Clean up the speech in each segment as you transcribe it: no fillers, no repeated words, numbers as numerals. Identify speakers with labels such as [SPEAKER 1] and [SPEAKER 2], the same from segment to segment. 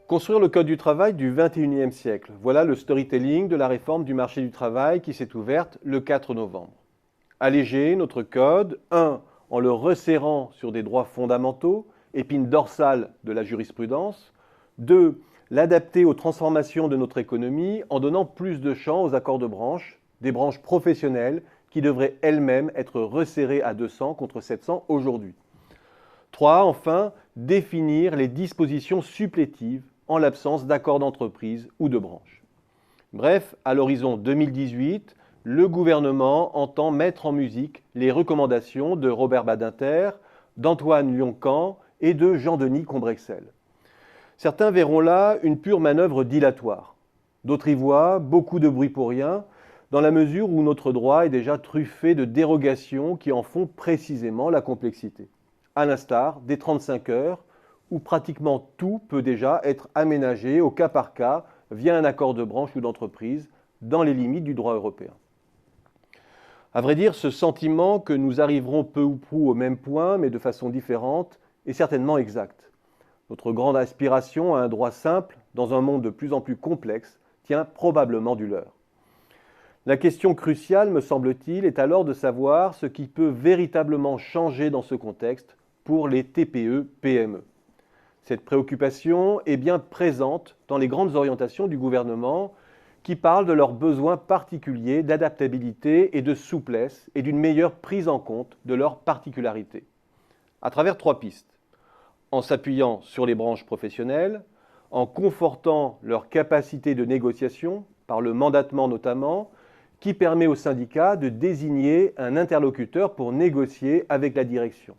[SPEAKER 1] Construire le code du travail du XXIe siècle. Voilà le storytelling de la réforme du marché du travail qui s'est ouverte le 4 novembre. Alléger notre code, 1. En le resserrant sur des droits fondamentaux, épine dorsale de la jurisprudence. 2. L'adapter aux transformations de notre économie en donnant plus de champ aux accords de branche, des branches professionnelles qui devraient elles-mêmes être resserrées à 200 contre 700 aujourd'hui. 3. Enfin, définir les dispositions supplétives en l'absence d'accord d'entreprise ou de branche. Bref, à l'horizon 2018, le gouvernement entend mettre en musique les recommandations de Robert Badinter, d'Antoine Lyon-Can et de Jean-Denis Combrexel. Certains verront là une pure manœuvre dilatoire. D'autres y voient beaucoup de bruit pour rien, dans la mesure où notre droit est déjà truffé de dérogations qui en font précisément la complexité. À l'instar des 35 heures, où pratiquement tout peut déjà être aménagé au cas par cas via un accord de branche ou d'entreprise dans les limites du droit européen. À vrai dire, ce sentiment que nous arriverons peu ou prou au même point, mais de façon différente, est certainement exact. Notre grande aspiration à un droit simple, dans un monde de plus en plus complexe, tient probablement du leurre. La question cruciale, me semble-t-il, est alors de savoir ce qui peut véritablement changer dans ce contexte pour les TPE-PME. Cette préoccupation est bien présente dans les grandes orientations du gouvernement qui parlent de leurs besoins particuliers d'adaptabilité et de souplesse et d'une meilleure prise en compte de leurs particularités. À travers 3 pistes. En s'appuyant sur les branches professionnelles, en confortant leur capacité de négociation, par le mandatement notamment, qui permet aux syndicats de désigner un interlocuteur pour négocier avec la direction.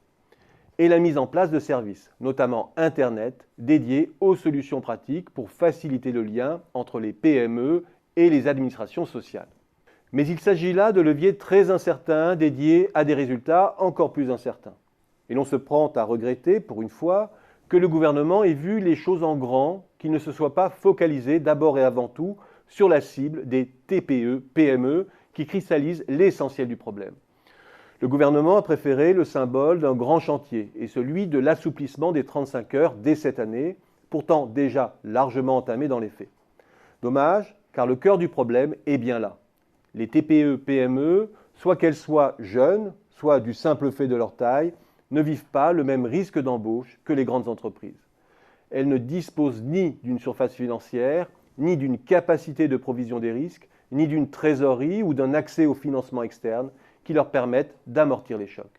[SPEAKER 1] Et la mise en place de services, notamment Internet, dédiés aux solutions pratiques pour faciliter le lien entre les PME et les administrations sociales. Mais il s'agit là de leviers très incertains dédiés à des résultats encore plus incertains. Et l'on se prend à regretter, pour une fois, que le gouvernement ait vu les choses en grand, qu'il ne se soit pas focalisé d'abord et avant tout sur la cible des TPE-PME qui cristallisent l'essentiel du problème. Le gouvernement a préféré le symbole d'un grand chantier et celui de l'assouplissement des 35 heures dès cette année, pourtant déjà largement entamé dans les faits. Dommage, car le cœur du problème est bien là. Les TPE-PME, soit qu'elles soient jeunes, soit du simple fait de leur taille, ne vivent pas le même risque d'embauche que les grandes entreprises. Elles ne disposent ni d'une surface financière, ni d'une capacité de provision des risques, ni d'une trésorerie ou d'un accès au financement externe qui leur permettent d'amortir les chocs.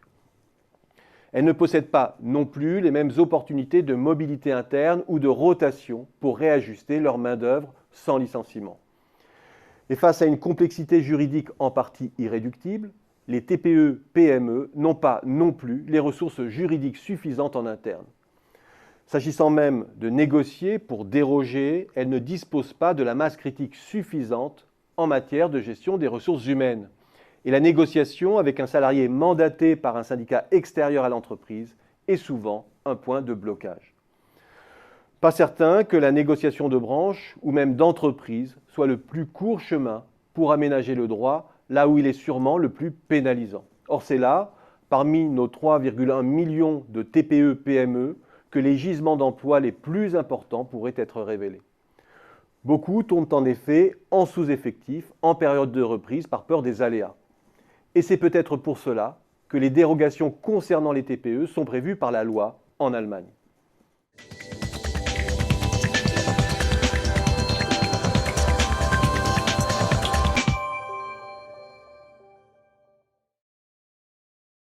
[SPEAKER 1] Elles ne possèdent pas non plus les mêmes opportunités de mobilité interne ou de rotation pour réajuster leur main-d'œuvre sans licenciement. Et face à une complexité juridique en partie irréductible, les TPE-PME n'ont pas non plus les ressources juridiques suffisantes en interne. S'agissant même de négocier pour déroger, elles ne disposent pas de la masse critique suffisante en matière de gestion des ressources humaines. Et la négociation avec un salarié mandaté par un syndicat extérieur à l'entreprise est souvent un point de blocage. Pas certain que la négociation de branche ou même d'entreprise soit le plus court chemin pour aménager le droit là où il est sûrement le plus pénalisant. Or c'est là, parmi nos 3,1 millions de TPE-PME, que les gisements d'emploi les plus importants pourraient être révélés. Beaucoup tombent en effet en sous-effectif en période de reprise par peur des aléas. Et c'est peut-être pour cela que les dérogations concernant les TPE sont prévues par la loi en Allemagne.